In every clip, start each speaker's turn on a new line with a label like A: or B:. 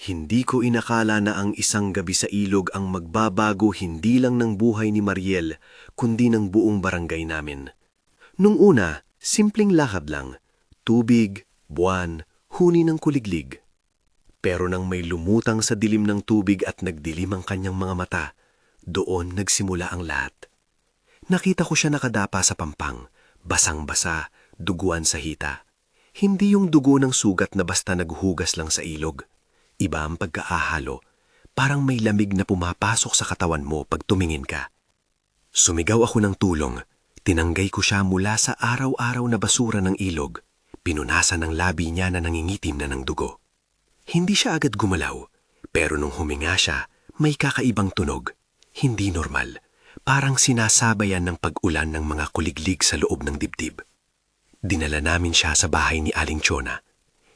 A: Hindi ko inakala na ang isang gabi sa ilog ang magbabago hindi lang ng buhay ni Mariel, kundi ng buong barangay namin. Nung una, simpleng lakad lang. Tubig, buwan, huni ng kuliglig. Pero nang may lumutang sa dilim ng tubig at nagdilim ang kanyang mga mata, doon nagsimula ang lahat. Nakita ko siya nakadapa sa pampang, basang-basa, duguan sa hita. Hindi yung dugo ng sugat na basta naghuhugas lang sa ilog. Iba ang pagkaahalo, parang may lamig na pumapasok sa katawan mo pag tumingin ka. Sumigaw ako ng tulong, tinanggay ko siya mula sa araw-araw na basura ng ilog, pinunasan ng labi niya na nangingitim na ng dugo. Hindi siya agad gumalaw, pero nung huminga siya, may kakaibang tunog. Hindi normal, parang sinasabayan ng pag-ulan ng mga kuliglig sa loob ng dibdib. Dinala namin siya sa bahay ni Aling Chona.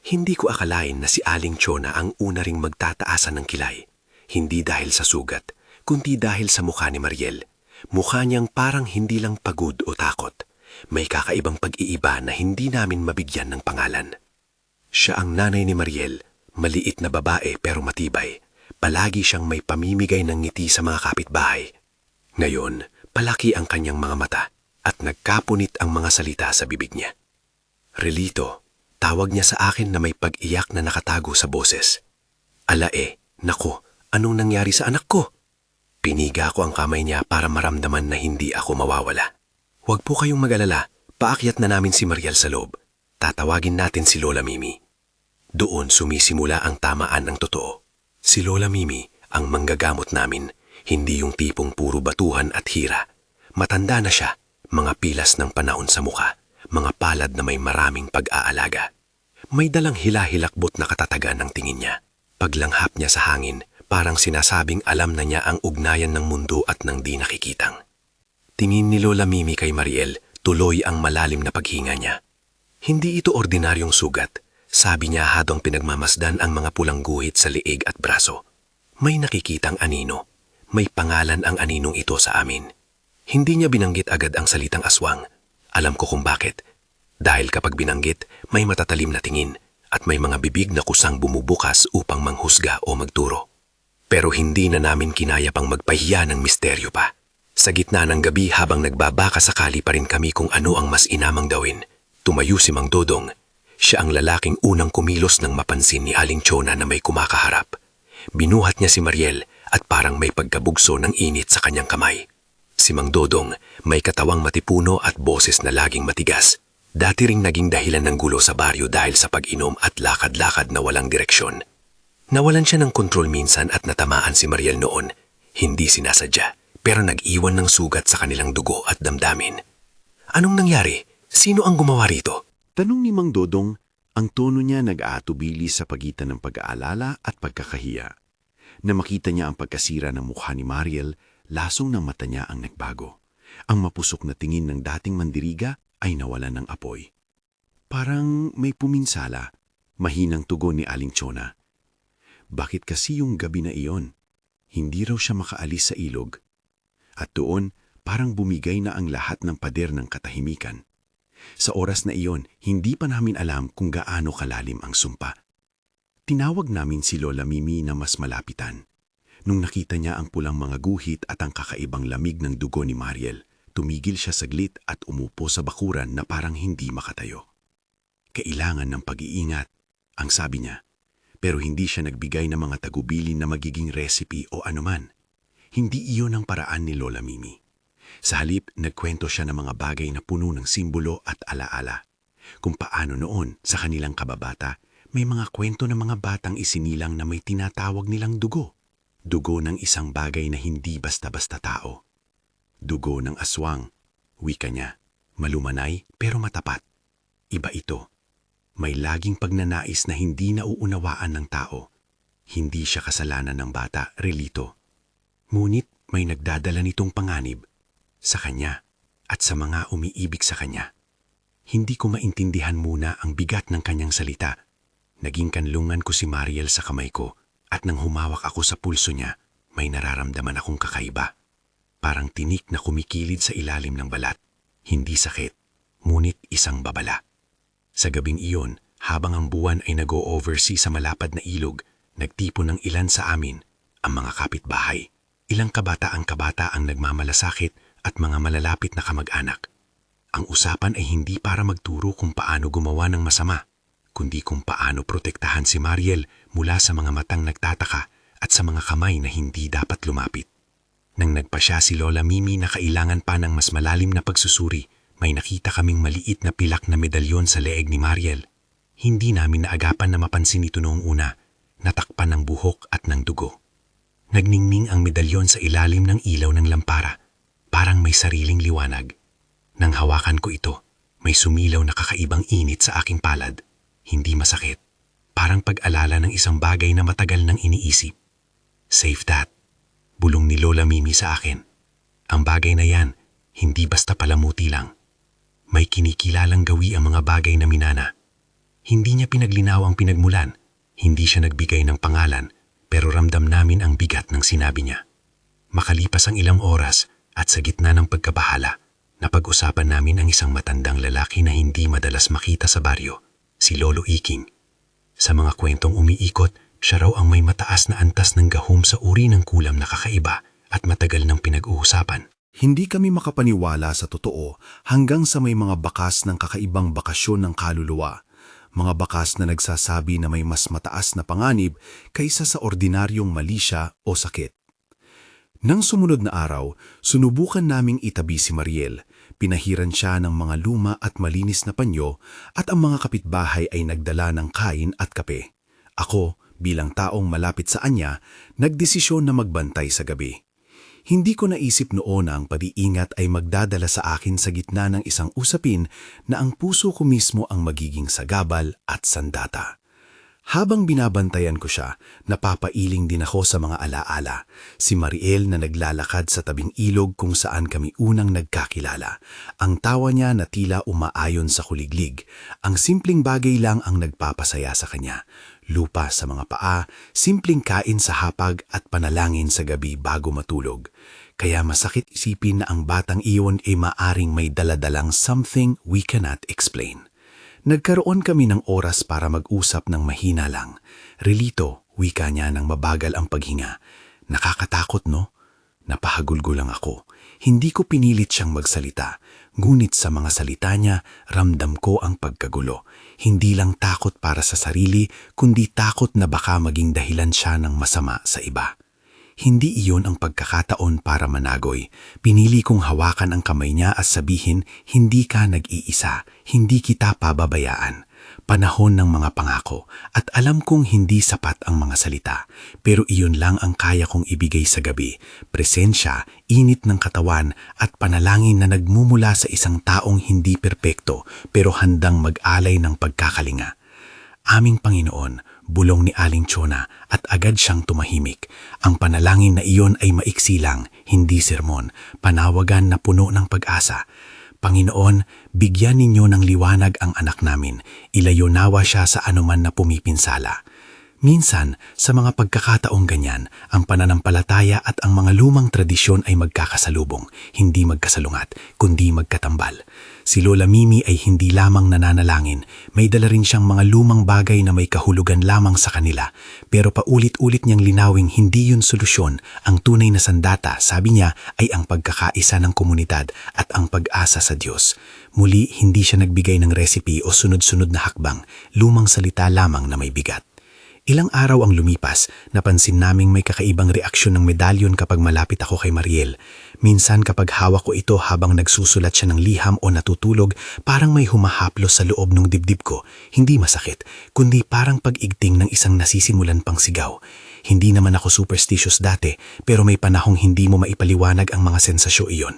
A: Hindi ko akalain na si Aling Chona ang una ring magtataasan ng kilay. Hindi dahil sa sugat, kundi dahil sa mukha ni Mariel. Mukha niyang parang hindi lang pagod o takot. May kakaibang pag-iiba na hindi namin mabigyan ng pangalan. Siya ang nanay ni Mariel, maliit na babae pero matibay. Palagi siyang may pamimigay ng ngiti sa mga kapitbahay. Ngayon, palaki ang kanyang mga mata at nagkapunit ang mga salita sa bibig niya. Relito, tawag niya sa akin na may pag-iyak na nakatago sa boses. Nako, anong nangyari sa anak ko? Piniga ko ang kamay niya para maramdaman na hindi ako mawawala. Huwag po kayong mag-alala, paakyat na namin si Mariel sa loob. Tatawagin natin si Lola Mimi. Doon sumisimula ang tamaan ng totoo. Si Lola Mimi ang manggagamot namin, hindi yung tipong puro batuhan at hira. Matanda na siya, mga pilas ng panahon sa mukha, mga palad na may maraming pag-aalaga. May dalang hilahilakbot na katatagan ng tingin niya. Paglanghap niya sa hangin, parang sinasabing alam na niya ang ugnayan ng mundo at ng di nakikitang. Tingin ni Lola Mimi kay Mariel, tuloy ang malalim na paghinga niya. Hindi ito ordinaryong sugat, sabi niya habang pinagmamasdan ang mga pulang guhit sa liig at braso. May nakikitang anino, may pangalan ang aninong ito sa amin. Hindi niya binanggit agad ang salitang aswang. Alam ko kung bakit. Dahil kapag binanggit, may matatalim na tingin at may mga bibig na kusang bumubukas upang manghusga o magturo. Pero hindi na namin kinaya pang magpahiya ng misteryo pa. Sa gitna ng gabi habang nagbabaka sakali pa rin kami kung ano ang mas inamang gawin, tumayo si Mang Dodong. Siya ang lalaking unang kumilos nang mapansin ni Aling Chona na may kumakaharap. Binuhat niya si Mariel at parang may pagkabugso ng init sa kanyang kamay. Si Mang Dodong may katawang matipuno at boses na laging matigas. Dati ring naging dahilan ng gulo sa baryo dahil sa pag-inom at lakad-lakad na walang direksyon. Nawalan siya ng kontrol minsan at natamaan si Mariel noon. Hindi sinasadya, pero nag-iwan ng sugat sa kanilang dugo at damdamin. Anong nangyari? Sino ang gumawa rito?
B: Tanong ni Mang Dodong, ang tono niya nag-aatubili sa pagitan ng pag-aalala at pagkakahiya. Na makita niya ang pagkasira ng mukha ni Mariel, lasong ng mata niya ang nagbago. Ang mapusok na tingin ng dating mandiriga ay nawalan ng apoy. Parang may puminsala, mahinang tugon ni Aling Chona. Bakit kasi yung gabi na iyon? Hindi raw siya makaalis sa ilog. At doon, parang bumigay na ang lahat ng pader ng katahimikan. Sa oras na iyon, hindi pa namin alam kung gaano kalalim ang sumpa. Tinawag namin si Lola Mimi na mas malapitan. Nung nakita niya ang pulang mga guhit at ang kakaibang lamig ng dugo ni Mariel, tumigil siya saglit at umupo sa bakuran na parang hindi makatayo. Kailangan ng pag-iingat, ang sabi niya. Pero hindi siya nagbigay ng mga tagubilin na magiging recipe o anuman. Hindi iyon ang paraan ni Lola Mimi. Sa halip, nagkwento siya ng mga bagay na puno ng simbolo at alaala. Kung paano noon, sa kanilang kababata, may mga kwento ng mga batang isinilang na may tinatawag nilang dugo. Dugo ng isang bagay na hindi basta-basta tao. Dugo ng aswang, wika niya, malumanay pero matapat. Iba ito. May laging pagnanais na hindi nauunawaan ng tao. Hindi siya kasalanan ng bata, relito. Ngunit may nagdadala nitong panganib sa kanya at sa mga umiibig sa kanya. Hindi ko maintindihan muna ang bigat ng kanyang salita. Naging kanlungan ko si Mariel sa kamay ko at nang humawak ako sa pulso niya, may nararamdaman akong kakaiba. Parang tinik na kumikilid sa ilalim ng balat. Hindi sakit, ngunit isang babala. Sa gabing iyon, habang ang buwan ay nag-o-oversea sa malapad na ilog, Nagtipon ng ilan sa amin, ang mga kapitbahay. Ilang kabataang nagmamalasakit at mga malalapit na kamag-anak. Ang usapan ay hindi para magturo kung paano gumawa ng masama, kundi kung paano protektahan si Mariel mula sa mga matang nagtataka at sa mga kamay na hindi dapat lumapit. Nang nagpasya si Lola Mimi na kailangan pa ng mas malalim na pagsusuri, may nakita kaming maliit na pilak na medalyon sa leeg ni Mariel. Hindi namin naagapan na mapansin ito noong una, natakpan ng buhok at ng dugo. Nagningning ang medalyon sa ilalim ng ilaw ng lampara, parang may sariling liwanag. Nang hawakan ko ito, may sumilaw na kakaibang init sa aking palad. Hindi masakit, parang pag-alala ng isang bagay na matagal nang iniisip. Save that, bulong ni Lola Mimi sa akin. Ang bagay na yan, hindi basta palamuti lang. May kinikilalang gawi ang mga bagay na minana. Hindi niya pinaglinaw ang pinagmulan, hindi siya nagbigay ng pangalan, pero ramdam namin ang bigat ng sinabi niya. Makalipas ang ilang oras at sa gitna ng pagkabahala, napag-usapan namin ang isang matandang lalaki na hindi madalas makita sa baryo, si Lolo Iking. Sa mga kwentong umiikot, siya raw ang may mataas na antas ng gahom sa uri ng kulam na kakaiba at matagal ng pinag-uusapan.
C: Hindi kami makapaniwala sa totoo hanggang sa may mga bakas ng kakaibang bakasyon ng kaluluwa. Mga bakas na nagsasabi na may mas mataas na panganib kaysa sa ordinaryong mali siya o sakit. Nang sumunod na araw, sunubukan naming itabi si Mariel. Pinahiran siya ng mga luma at malinis na panyo at ang mga kapitbahay ay nagdala ng kain at kape. Ako, bilang taong malapit sa anya, nagdesisyon na magbantay sa gabi. Hindi ko naisip noon na ang pag-iingat ay magdadala sa akin sa gitna ng isang usapin na ang puso ko mismo ang magiging sagabal at sandata. Habang binabantayan ko siya, napapailing din ako sa mga alaala. Si Mariel na naglalakad sa tabing ilog kung saan kami unang nagkakilala. Ang tawa niya na tila umaayon sa kuliglig. Ang simpleng bagay lang ang nagpapasaya sa kanya. Lupa sa mga paa, simpleng kain sa hapag at panalangin sa gabi bago matulog. Kaya masakit isipin na ang batang iyon ay maaring may daladalang something we cannot explain. Nagkaroon kami ng oras para mag-usap ng mahina lang. Relito, wika niya ng mabagal ang paghinga. Nakakatakot, no? Napahagulgo lang ako. Hindi ko pinilit siyang magsalita. Ngunit sa mga salita niya, ramdam ko ang pagkagulo. Hindi lang takot para sa sarili, kundi takot na baka maging dahilan siya ng masama sa iba. Hindi iyon ang pagkakataon para managoy. Pinili kong hawakan ang kamay niya at sabihin, hindi ka nag-iisa, hindi kita pababayaan. Panahon ng mga pangako at alam kong hindi sapat ang mga salita. Pero iyon lang ang kaya kong ibigay sa gabi. Presensya, init ng katawan at panalangin na nagmumula sa isang taong hindi perpekto pero handang mag-alay ng pagkakalinga. Aming Panginoon, bulong ni Aling Chona at agad siyang tumahimik. Ang panalangin na iyon ay maiksi lang, hindi sermon, panawagan na puno ng pag-asa. Panginoon, bigyan ninyo ng liwanag ang anak namin. Ilayo nawa siya sa anuman na pumipinsala. Minsan, sa mga pagkakataong ganyan, ang pananampalataya at ang mga lumang tradisyon ay magkakasalubong, hindi magkasalungat, kundi magkatambal. Si Lola Mimi ay hindi lamang nananalangin, may dala rin siyang mga lumang bagay na may kahulugan lamang sa kanila. Pero paulit-ulit niyang linawing hindi yun solusyon. Ang tunay na sandata, sabi niya, ay ang pagkakaisa ng komunidad at ang pag-asa sa Diyos. Muli, hindi siya nagbigay ng recipe o sunod-sunod na hakbang, lumang salita lamang na may bigat. Ilang araw ang lumipas, napansin naming may kakaibang reaksyon ng medalyon kapag malapit ako kay Mariel. Minsan kapag hawak ko ito habang nagsusulat siya ng liham o natutulog, parang may humahaplos sa loob ng dibdib ko. Hindi masakit, kundi parang pag-igting ng isang nasisimulan pang sigaw. Hindi naman ako superstitious dati, pero may panahong hindi mo maipaliwanag ang mga sensasyon iyon.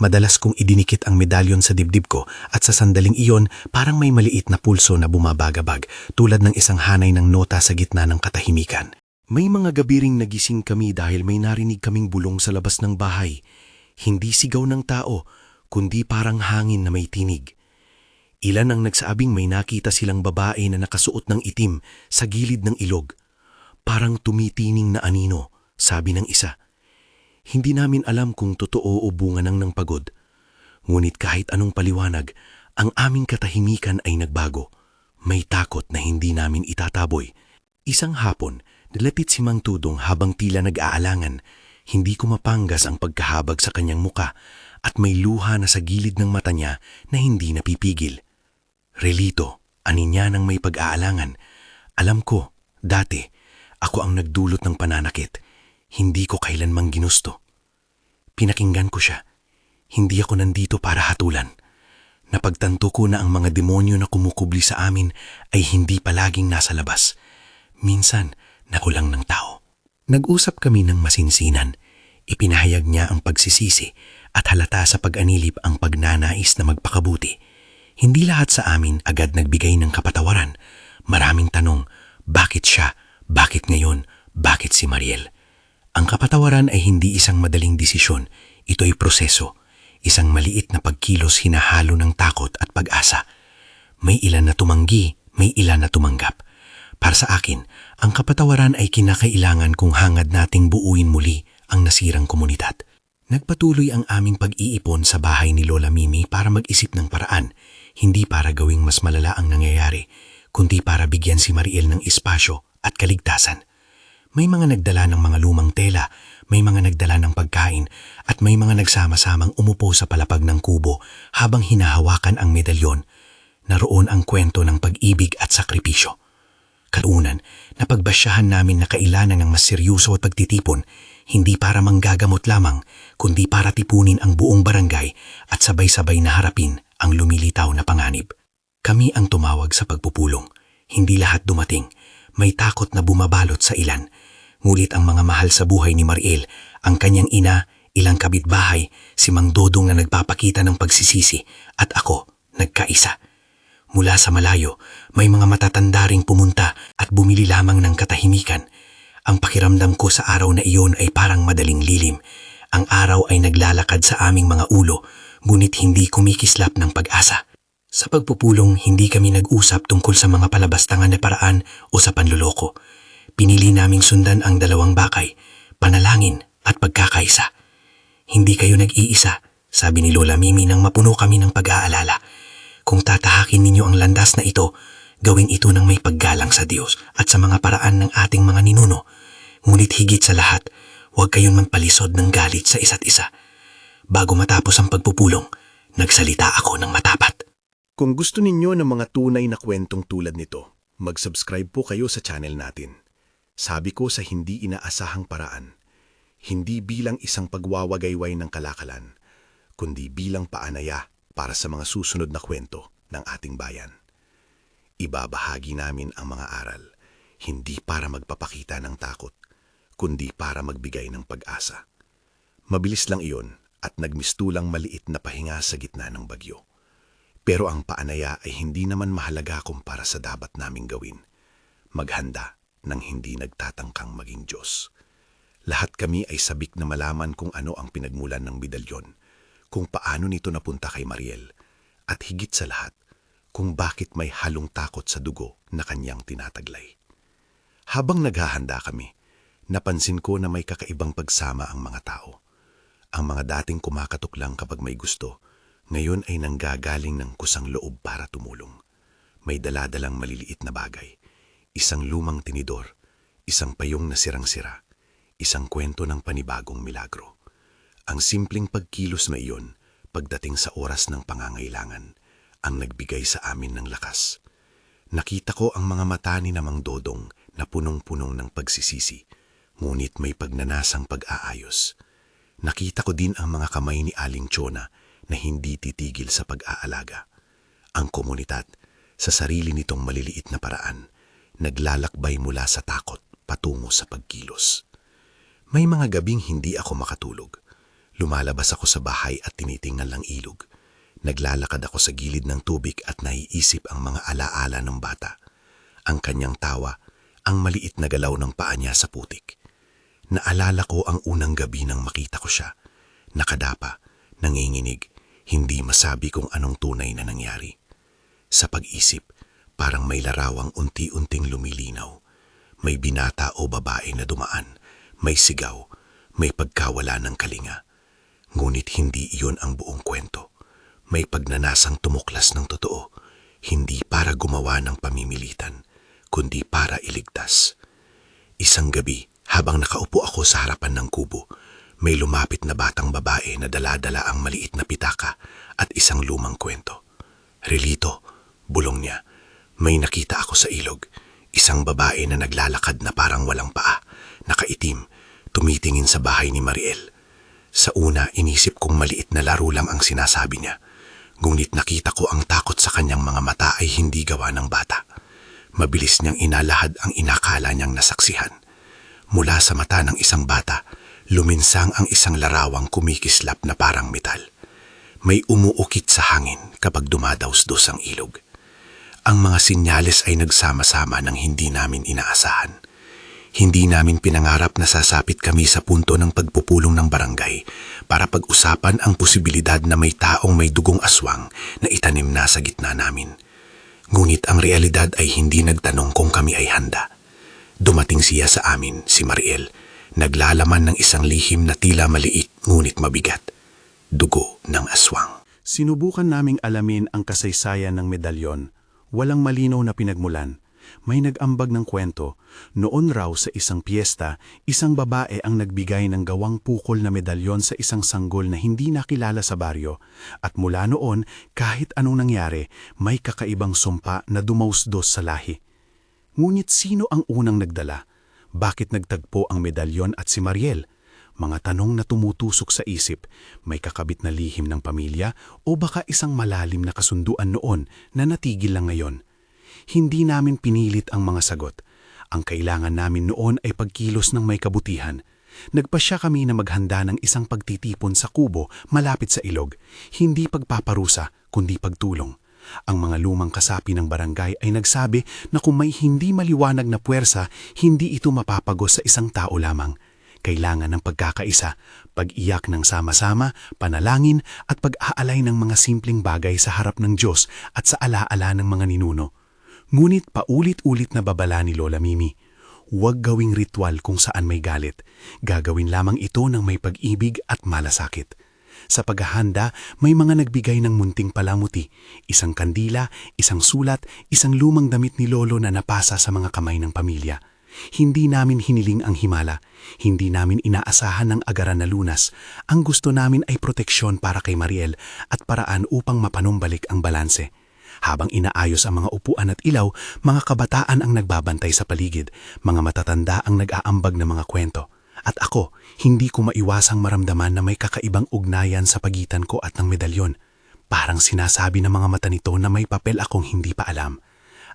C: Madalas kong idinikit ang medalyon sa dibdib ko at sa sandaling iyon parang may maliit na pulso na bumabagabag tulad ng isang hanay ng nota sa gitna ng katahimikan.
A: May mga gabi ring nagising kami dahil may narinig kaming bulong sa labas ng bahay. Hindi sigaw ng tao, kundi parang hangin na may tinig. Ilan ang nagsabing may nakita silang babae na nakasuot ng itim sa gilid ng ilog. Parang tumitining na anino, sabi ng isa. Hindi namin alam kung totoo o bunga ng pagod. Ngunit kahit anong paliwanag, ang aming katahimikan ay nagbago. May takot na hindi namin itataboy. Isang hapon,
C: Nalapit si Mang Tudong habang tila nag-aalangan. Hindi ko mapanggas ang pagkahabag sa kanyang muka at may luha na sa gilid ng mata niya na hindi napipigil. Relito, ani niya ng may pag-aalangan. Alam ko, dati, ako ang nagdulot ng pananakit. Hindi ko kailanmang ginusto. Pinakinggan ko siya. Hindi ako nandito para hatulan. Napagtanto ko na ang mga demonyo na kumukubli sa amin ay hindi palaging nasa labas. Minsan, nakulang ng tao. Nag-usap kami ng masinsinan. Ipinahayag niya ang pagsisisi at halata sa pag-anilip ang pagnanais na magpakabuti. Hindi lahat sa amin agad nagbigay ng kapatawaran. Maraming tanong, bakit siya? Bakit ngayon? Bakit si Mariel? Ang kapatawaran ay hindi isang madaling desisyon. Ito ay proseso. Isang maliit na pagkilos hinahalo ng takot at pag-asa. May ilan na tumanggi, may ilan na tumanggap. Para sa akin, ang kapatawaran ay kinakailangan kung hangad nating buuin muli ang nasirang komunidad. Nagpatuloy ang aming pag-iipon sa bahay ni Lola Mimi para mag-isip ng paraan, hindi para gawing mas malala ang nangyayari, kundi para bigyan si Mariel ng espasyo at kaligtasan. May mga nagdala ng mga lumang tela, may mga nagdala ng pagkain, at may mga nagsama-samang umupo sa palapag ng kubo habang hinahawakan ang medalyon. Naroon ang kwento ng pag-ibig at sakripisyo. Kalaunan, napagbasyahan namin na kailangan ng mas seryoso at pagtitipon, hindi para manggagamot lamang, kundi para tipunin ang buong barangay at sabay-sabay na harapin ang lumilitaw na panganib. Kami ang tumawag sa pagpupulong. Hindi lahat dumating. May takot na bumabalot sa ilan. Ngulit ang mga mahal sa buhay ni Mariel, ang kanyang ina, ilang kabitbahay, si Mang Dodong na nagpapakita ng pagsisisi, at ako, nagkaisa. Mula sa malayo, may mga matatanda ring pumunta at bumili lamang ng katahimikan. Ang pakiramdam ko sa araw na iyon ay parang madaling lilim. Ang araw ay naglalakad sa aming mga ulo, ngunit hindi kumikislap ng pag-asa. Sa pagpupulong, hindi kami nag-usap tungkol sa mga palabastangan na paraan o sa panluloko. Pinili naming sundan ang dalawang bakay, panalangin at pagkakaisa. Hindi kayo nag-iisa, sabi ni Lola Mimi nang mapuno kami ng pag-aalala. Kung tatahakin ninyo ang landas na ito, gawin ito ng may paggalang sa Diyos at sa mga paraan ng ating mga ninuno. Ngunit higit sa lahat, huwag kayong magpalisod ng galit sa isa't isa. Bago matapos ang pagpupulong, nagsalita ako ng matapat.
A: Kung gusto ninyo ng mga tunay na kwentong tulad nito, mag-subscribe po kayo sa channel natin. Sabi ko sa hindi inaasahang paraan, hindi bilang isang pagwawagayway ng kalakalan, kundi bilang paanaya para sa mga susunod na kwento ng ating bayan. Ibabahagi namin ang mga aral, hindi para magpapakita ng takot, kundi para magbigay ng pag-asa. Mabilis lang iyon at nagmistulang maliit na pahinga sa gitna ng bagyo. Pero ang paanaya ay hindi naman mahalaga kumpara sa dapat naming gawin. Maghanda nang hindi nagtatangkang maging Diyos. Lahat kami ay sabik na malaman kung ano ang pinagmulan ng medalyon, kung paano nito napunta kay Mariel, at higit sa lahat, kung bakit may halong takot sa dugo na kanyang tinataglay. Habang naghahanda kami, napansin ko na may kakaibang pagsama ang mga tao. Ang mga dating kumakatok lang kapag may gusto, ngayon ay nanggagaling ng kusang loob para tumulong. May daladalang maliliit na bagay. Isang lumang tinidor, isang payong na sirang-sira, isang kwento ng panibagong milagro. Ang simpleng pagkilos na iyon, pagdating sa oras ng pangangailangan, ang nagbigay sa amin ng lakas. Nakita ko ang mga mata ni Mang Dodong na punong-punong ng pagsisisi, ngunit may pagnanasang pag-aayos. Nakita ko din ang mga kamay ni Aling Chona na hindi titigil sa pag-aalaga. Ang komunidad, sa sarili nitong maliliit na paraan, naglalakbay mula sa takot patungo sa pagkilos. May mga gabing hindi ako makatulog. Lumalabas ako sa bahay at tinitingnan lang ilog. Naglalakad ako sa gilid ng tubig at naiisip ang mga alaala ng bata. Ang kanyang tawa, ang maliit na galaw ng paa niya sa putik. Naalala ko ang unang gabi nang makita ko siya. Nakadapa, nanginginig, hindi masabi kung anong tunay na nangyari. Sa pag-isip, parang may larawang unti-unting lumilinaw. May binata o babae na dumaan, may sigaw, may pagkawala ng kalinga. Ngunit hindi iyon ang buong kwento. May pagnanasang tumuklas ng totoo, hindi para gumawa ng pamimilitan, kundi para iligtas.
C: Isang gabi, habang nakaupo ako sa harapan ng kubo, may lumapit na batang babae na dala-dala ang maliit na pitaka at isang lumang kwento. "Relito," bulong niya. "May nakita ako sa ilog. Isang babae na naglalakad na parang walang paa, nakaitim, tumitingin sa bahay ni Mariel." Sa una, inisip kong maliit na laro lang ang sinasabi niya. Ngunit nakita ko ang takot sa kanyang mga mata ay hindi gawa ng bata. Mabilis niyang inalahad ang inakala niyang nasaksihan. Mula sa mata ng isang bata, luminsang ang isang larawang kumikislap na parang metal. May umuukit sa hangin kapag dumadaos-dos ang ilog. Ang mga sinyales ay nagsama-sama ng hindi namin inaasahan. Hindi namin pinangarap na sasapit kami sa punto ng pagpupulong ng barangay para pag-usapan ang posibilidad na may taong may dugong aswang na itanim na sa gitna namin. Ngunit ang realidad ay hindi nagtanong kung kami ay handa. Dumating siya sa amin, si Mariel, naglalaman ng isang lihim na tila maliit ngunit mabigat. Dugo ng aswang.
B: Sinubukan naming alamin ang kasaysayan ng medalyon. Walang malinaw na pinagmulan. May nag-ambag ng kwento, noon raw sa isang piyesta, isang babae ang nagbigay ng gawang pukol na medalyon sa isang sanggol na hindi nakilala sa baryo. At mula noon, kahit anong nangyari, may kakaibang sumpa na dumausdos sa lahi. Ngunit sino ang unang nagdala? Bakit nagtagpo ang medalyon at si Mariel? Mga tanong na tumutusok sa isip, may kakabit na lihim ng pamilya o baka isang malalim na kasunduan noon na natigil lang ngayon? Hindi namin pinilit ang mga sagot. Ang kailangan namin noon ay pagkilos ng may kabutihan. Nagpasya kami na maghanda ng isang pagtitipon sa kubo malapit sa ilog. Hindi pagpaparusa, kundi pagtulong. Ang mga lumang kasapi ng barangay ay nagsabi na kung may hindi maliwanag na puwersa, hindi ito mapapagos sa isang tao lamang. Kailangan ng pagkakaisa, pag-iyak ng sama-sama, panalangin at pag-aalay ng mga simpleng bagay sa harap ng Diyos at sa alaala ng mga ninuno. Ngunit paulit-ulit na babala ni Lola Mimi, huwag gawing ritual kung saan may galit. Gagawin lamang ito ng may pag-ibig at malasakit. Sa paghahanda, may mga nagbigay ng munting palamuti, isang kandila, isang sulat, isang lumang damit ni Lolo na napasa sa mga kamay ng pamilya. Hindi namin hiniling ang himala, hindi namin inaasahan ng agaran na lunas. Ang gusto namin ay proteksyon para kay Mariel at paraan upang mapanumbalik ang balanse. Habang inaayos ang mga upuan at ilaw, mga kabataan ang nagbabantay sa paligid, mga matatanda ang nag-aambag ng mga kwento. At ako, hindi ko maiwasang maramdaman na may kakaibang ugnayan sa pagitan ko at ng medalyon. Parang sinasabi ng mga mata nito na may papel akong hindi pa alam.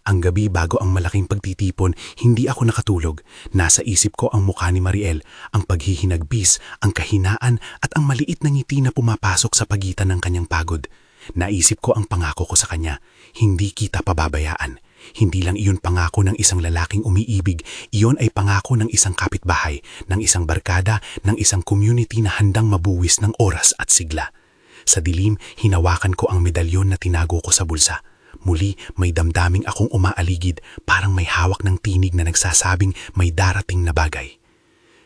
B: Ang gabi bago ang malaking pagtitipon, hindi ako nakatulog. Nasa isip ko ang mukha ni Mariel, ang paghihinagbis, ang kahinaan at ang maliit na ngiti na pumapasok sa pagitan ng kanyang pagod. Naisip ko ang pangako ko sa kanya, hindi kita pababayaan. Hindi lang iyon pangako ng isang lalaking umiibig, iyon ay pangako ng isang kapitbahay, ng isang barkada, ng isang community na handang mabuwis ng oras at sigla. Sa dilim, hinawakan ko ang medalyon na tinago ko sa bulsa. Muli, may damdaming akong umaaligid, parang may hawak ng tinig na nagsasabing may darating na bagay.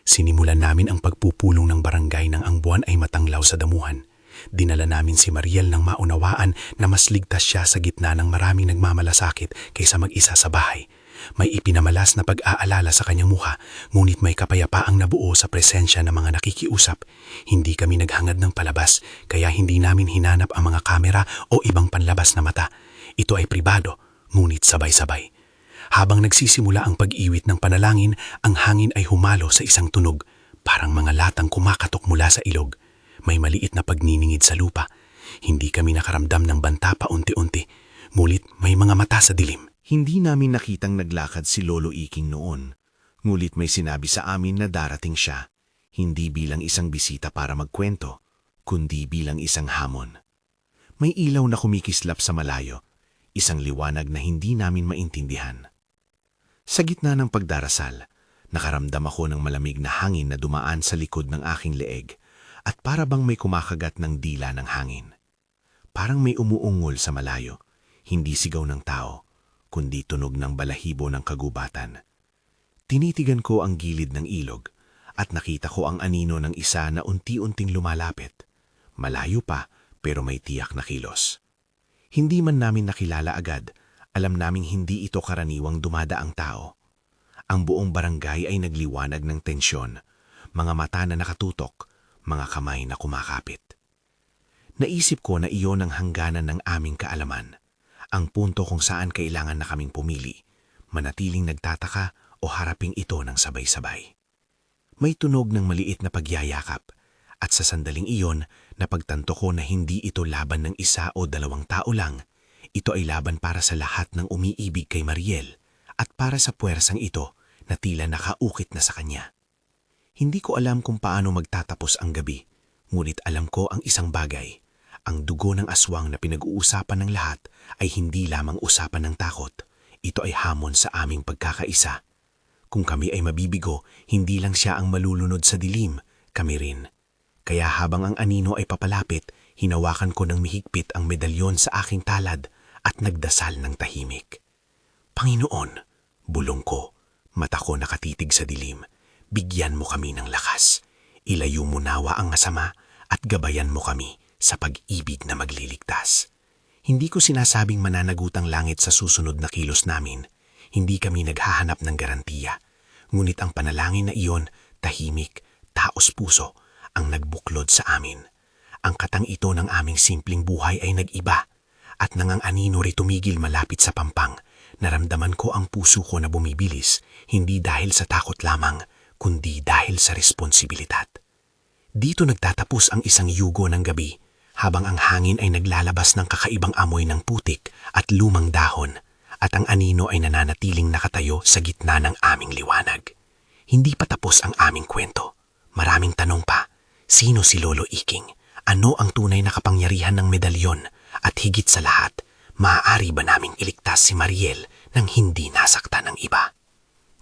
B: Sinimulan namin ang pagpupulong ng barangay nang ang buwan ay matanglaw sa damuhan. Dinala namin si Mariel nang maunawaan na mas ligtas siya sa gitna ng maraming nagmamalasakit kaysa mag-isa sa bahay. May ipinamalas na pag-aalala sa kanyang mukha, ngunit may kapayapaang nabuo sa presensya ng mga nakikiusap. Hindi kami naghangad ng palabas, kaya hindi namin hinanap ang mga kamera o ibang panlabas na mata. Ito ay pribado, ngunit sabay-sabay. Habang nagsisimula ang pag-iwit ng panalangin, ang hangin ay humalo sa isang tunog, parang mga latang kumakatok mula sa ilog. May maliit na pagniningid sa lupa. Hindi kami nakaramdam ng banta pa unti-unti. Ngunit may mga mata sa dilim.
A: Hindi namin nakitang naglakad si Lolo Iking noon. Ngunit may sinabi sa amin na darating siya. Hindi bilang isang bisita para magkwento, kundi bilang isang hamon. May ilaw na kumikislap sa malayo. Isang liwanag na hindi namin maintindihan. Sa gitna ng pagdarasal, nakaramdam ako ng malamig na hangin na dumaan sa likod ng aking leeg. At para bang may kumakagat ng dila ng hangin. Parang may umuungol sa malayo, hindi sigaw ng tao, kundi tunog ng balahibo ng kagubatan. Tinitigan ko ang gilid ng ilog at nakita ko ang anino ng isa na unti-unting lumalapit. Malayo pa pero may tiyak na kilos. Hindi man namin nakilala agad, alam naming hindi ito karaniwang dumadaang tao.
B: Ang buong barangay ay nagliwanag ng tensyon. Mga mata na nakatutok, mga kamay na kumakapit. Naisip ko na iyon ang hangganan ng aming kaalaman. Ang punto kung saan kailangan na kaming pumili, manatiling nagtataka o haraping ito ng sabay-sabay. May tunog ng maliit na pagyayakap at sa sandaling iyon napagtanto ko na hindi ito laban ng isa o dalawang tao lang. Ito ay laban para sa lahat ng umiibig kay Mariel at para sa puwersang ito na tila nakaukit na sa kanya. Hindi ko alam kung paano magtatapos ang gabi, ngunit alam ko ang isang bagay. Ang dugo ng aswang na pinag-uusapan ng lahat ay hindi lamang usapan ng takot. Ito ay hamon sa aming pagkakaisa. Kung kami ay mabibigo, hindi lang siya ang malulunod sa dilim, kami rin. Kaya habang ang anino ay papalapit, hinawakan ko ng mihigpit ang medalyon sa aking talad at nagdasal ng tahimik. Panginoon, bulong ko, mata ko nakatitig sa dilim, bigyan mo kami ng lakas. Ilayo mo nawa ang masama at gabayan mo kami sa pag-ibig na magliligtas. Hindi ko sinasabing mananagutang langit sa susunod na kilos namin. Hindi kami naghahanap ng garantiya. Ngunit ang panalangin na iyon, tahimik, taos puso, ang nagbuklod sa amin. Ang katang ito ng aming simpleng buhay ay nag-iba. At nang ang anino rin tumigil malapit sa pampang, naramdaman ko ang puso ko na bumibilis, hindi dahil sa takot lamang, kundi dahil sa responsibilidad. Dito nagtatapos ang isang yugo ng gabi, habang ang hangin ay naglalabas ng kakaibang amoy ng putik at lumang dahon, at ang anino ay nananatiling nakatayo sa gitna ng aming liwanag. Hindi pa tapos ang aming kwento. Maraming tanong pa. Sino si Lolo Iking? Ano ang tunay na kapangyarihan ng medalyon? At higit sa lahat, maaari ba naming iligtas si Mariel nang hindi nasaktan ng iba?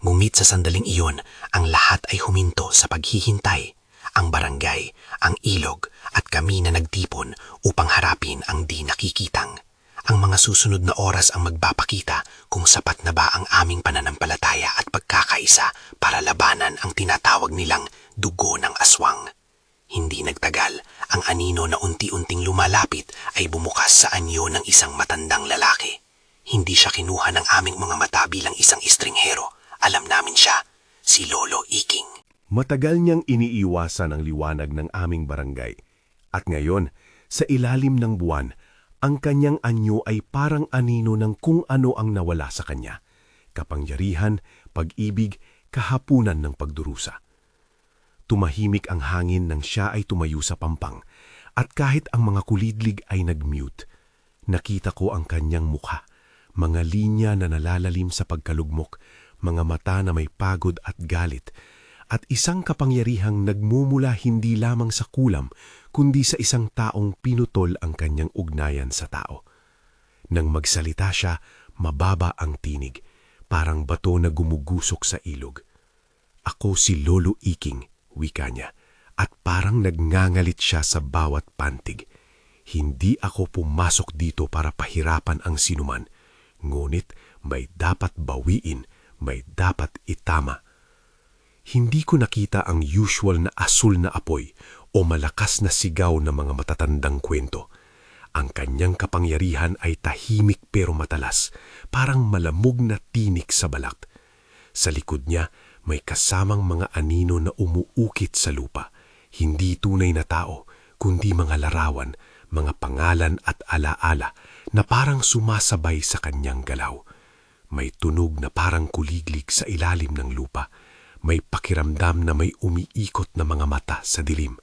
B: Ngunit sa sandaling iyon, ang lahat ay huminto sa paghihintay. Ang barangay, ang ilog, at kami na nagtipon upang harapin ang di nakikitang. Ang mga susunod na oras ang magpapakita kung sapat na ba ang aming pananampalataya at pagkakaisa para labanan ang tinatawag nilang dugo ng aswang. Hindi nagtagal, ang anino na unti-unting lumalapit ay bumukas sa anyo ng isang matandang lalaki. Hindi siya kinuha ng aming mga mata bilang isang estranghero. Alam namin siya, si Lolo Iking.
C: Matagal niyang iniiwasan ang liwanag ng aming barangay. At ngayon, sa ilalim ng buwan, ang kanyang anyo ay parang anino ng kung ano ang nawala sa kanya. Kapangyarihan, pag-ibig, kahapunan ng pagdurusa. Tumahimik ang hangin nang siya ay tumayo sa pampang, at kahit ang mga kulidlig ay nag-mute, nakita ko ang kanyang mukha, mga linya na nalalalim sa pagkalugmok, mga mata na may pagod at galit, at isang kapangyarihang nagmumula hindi lamang sa kulam, kundi sa isang taong pinutol ang kanyang ugnayan sa tao. Nang magsalita siya, mababa ang tinig, parang bato na gumugusok sa ilog. Ako si Lolo Iking, wika niya, at parang nagngangalit siya sa bawat pantig. Hindi ako pumasok dito para pahirapan ang sinuman, ngunit may dapat bawiin, may dapat itama. Hindi ko nakita ang usual na asul na apoy o malakas na sigaw ng mga matatandang kwento. Ang kanyang kapangyarihan ay tahimik pero matalas, parang malamog na tinik sa balat. Sa likod niya, may kasamang mga anino na umuukit sa lupa. Hindi tunay na tao, kundi mga larawan, mga pangalan at alaala na parang sumasabay sa kanyang galaw. May tunog na parang kuliglig sa ilalim ng lupa. May pakiramdam na may umiikot na mga mata sa dilim.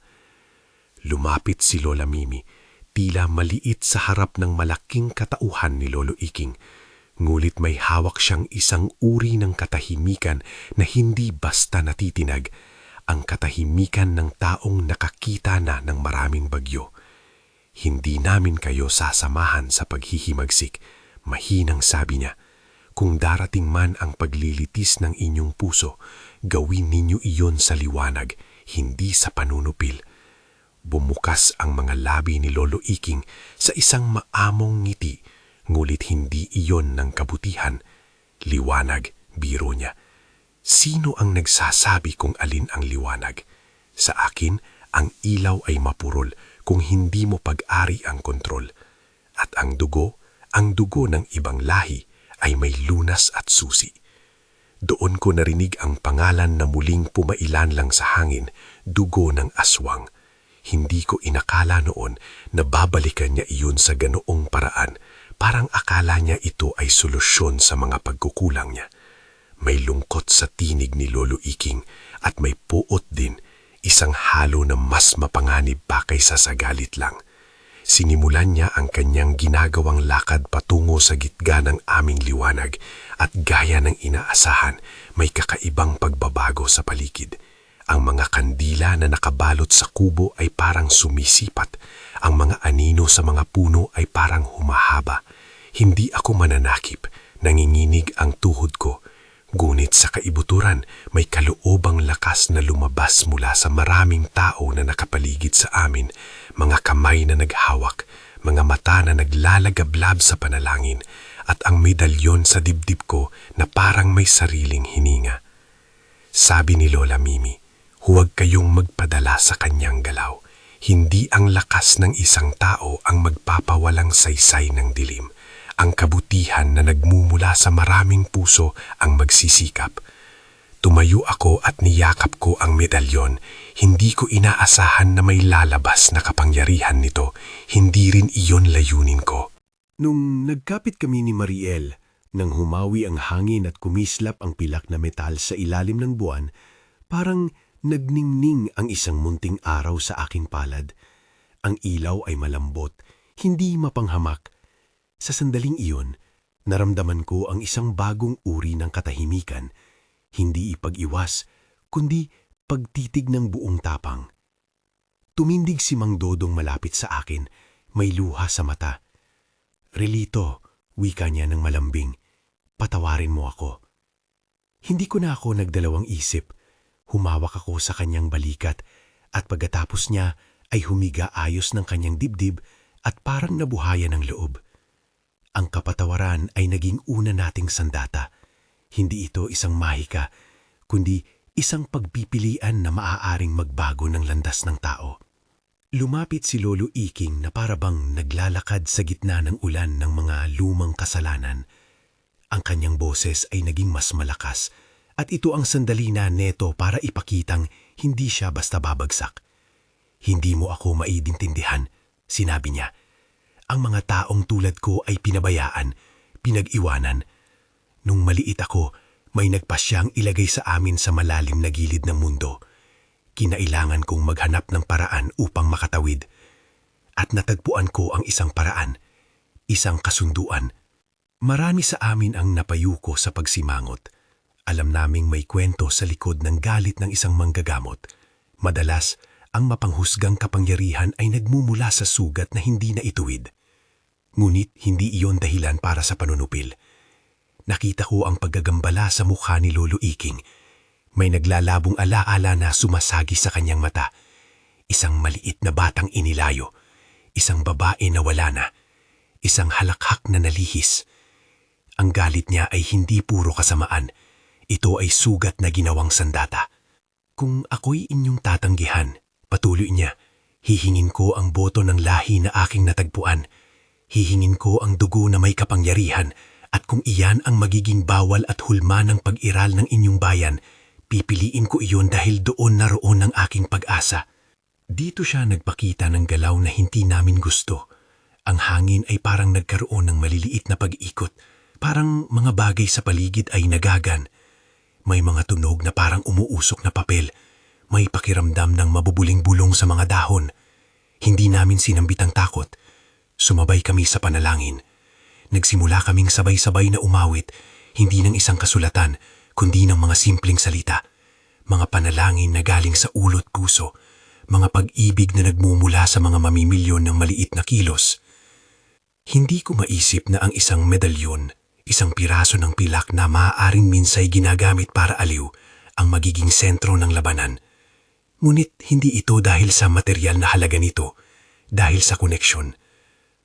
C: Lumapit si Lola Mimi, tila maliit sa harap ng malaking katauhan ni Lolo Iking. Ngulit may hawak siyang isang uri ng katahimikan na hindi basta natitinag, ang katahimikan ng taong nakakita na ng maraming bagyo. Hindi namin kayo sasamahan sa paghihimagsik, mahinang sabi niya. Kung darating man ang paglilitis ng inyong puso, gawin ninyo iyon sa liwanag, hindi sa panunupil. Bumukas ang mga labi ni Lolo Iking sa isang maamong ngiti, ngulit hindi iyon ng kabutihan. Liwanag, biro niya. Sino ang nagsasabi kung alin ang liwanag? Sa akin, ang ilaw ay mapurol kung hindi mo pag-ari ang kontrol. At ang dugo ng ibang lahi, ay may lunas at susi.
A: Doon ko narinig ang pangalan na muling pumailan lang sa hangin, dugo ng aswang. Hindi ko inakala noon na babalikan niya iyon sa ganoong paraan. Parang akala niya ito ay solusyon sa mga pagkukulang niya. May lungkot sa tinig ni Lolo Iking at may puot din, isang halo na mas mapanganib pa kaysa sa galit lang. Sinimulan niya ang kanyang ginagawang lakad patungo sa gitga ng aming liwanag at gaya ng inaasahan, may kakaibang pagbabago sa paligid. Ang mga kandila na nakabalot sa kubo ay parang sumisipat. Ang mga anino sa mga puno ay parang humahaba. Hindi ako mananakip, nanginginig ang tuhod ko. Ngunit sa kaibuturan, may kaloobang lakas na lumabas mula sa maraming tao na nakapaligid sa amin, mga kamay na naghawak, mga mata na naglalagablab sa panalangin, at ang medalyon sa dibdib ko na parang may sariling hininga. Sabi ni Lola Mimi, huwag kayong magpadala sa kanyang galaw. Hindi ang lakas ng isang tao ang magpapawalang saysay ng dilim. Ang kabutihan na nagmumula sa maraming puso ang magsisikap. Tumayo ako at niyakap ko ang medalyon. Hindi ko inaasahan na may lalabas na kapangyarihan nito. Hindi rin iyon layunin ko.
C: Nung nagkapit kami ni Mariel, nang humawi ang hangin at kumislap ang pilak na metal sa ilalim ng buwan, parang nagningning ang isang munting araw sa aking palad. Ang ilaw ay malambot, hindi mapanghamak. Sa sandaling iyon, naramdaman ko ang isang bagong uri ng katahimikan, hindi ipag-iwas, kundi pagtitig ng buong tapang. Tumindig si Mang Dodong malapit sa akin, may luha sa mata. "Relito," wika niya ng malambing, "patawarin mo ako." Hindi ko na ako nagdalawang isip. Humawak ako sa kanyang balikat at pagkatapos niya ay humiga ayos ng kanyang dibdib at parang nabuhayan ng loob. Ang kapatawaran ay naging una nating sandata. Hindi ito isang mahika, kundi isang pagpipilian na maaaring magbago ng landas ng tao. Lumapit si Lolo Iking na parabang naglalakad sa gitna ng ulan ng mga lumang kasalanan. Ang kanyang boses ay naging mas malakas at ito ang sandali na neto para ipakitang hindi siya basta babagsak. "Hindi mo ako maiintindihan," sinabi niya. "Ang mga taong tulad ko ay pinabayaan, pinag-iwanan. Nung maliit ako, may nagpasyang ilagay sa amin sa malalim na gilid ng mundo. Kinailangan kong maghanap ng paraan upang makatawid. At natagpuan ko ang isang paraan, isang kasunduan. Marami sa amin ang napayuko sa pagsimangot. Alam naming may kwento sa likod ng galit ng isang manggagamot. Madalas, ang mapanghusgang kapangyarihan ay nagmumula sa sugat na hindi na ituwid. Ngunit hindi iyon dahilan para sa panunupil. Nakita ko ang paggagambala sa mukha ni Lolo Iking. May naglalabong alaala na sumasagi sa kanyang mata. Isang maliit na batang inilayo. Isang babae na wala na. Isang halakhak na nalihis. Ang galit niya ay hindi puro kasamaan. Ito ay sugat na ginawang sandata. "Kung ako'y inyong tatanggihan," patuloy niya, "hihingin ko ang boto ng lahi na aking natagpuan. Hihingin ko ang dugo na may kapangyarihan at kung iyan ang magiging bawal at hulma ng pag-iral ng inyong bayan, pipiliin ko iyon dahil doon naroon ang aking pag-asa." Dito siya nagpakita ng galaw na hindi namin gusto. Ang hangin ay parang nagkaroon ng maliliit na pag-ikot, parang mga bagay sa paligid ay nagagan. May mga tunog na parang umuusok na papel, may pakiramdam ng mabubuling bulong sa mga dahon. Hindi namin sinambit ang takot. Sumabay kami sa panalangin. Nagsimula kaming sabay-sabay na umawit, hindi ng isang kasulatan, kundi ng mga simpleng salita. Mga panalangin na galing sa ulo't puso, mga pag-ibig na nagmumula sa mga mamimilyon ng maliit na kilos. Hindi ko maisip na ang isang medalyon, isang piraso ng pilak na maaaring minsay ginagamit para aliw, ang magiging sentro ng labanan. Ngunit hindi ito dahil sa material na halaga nito, dahil sa koneksyon.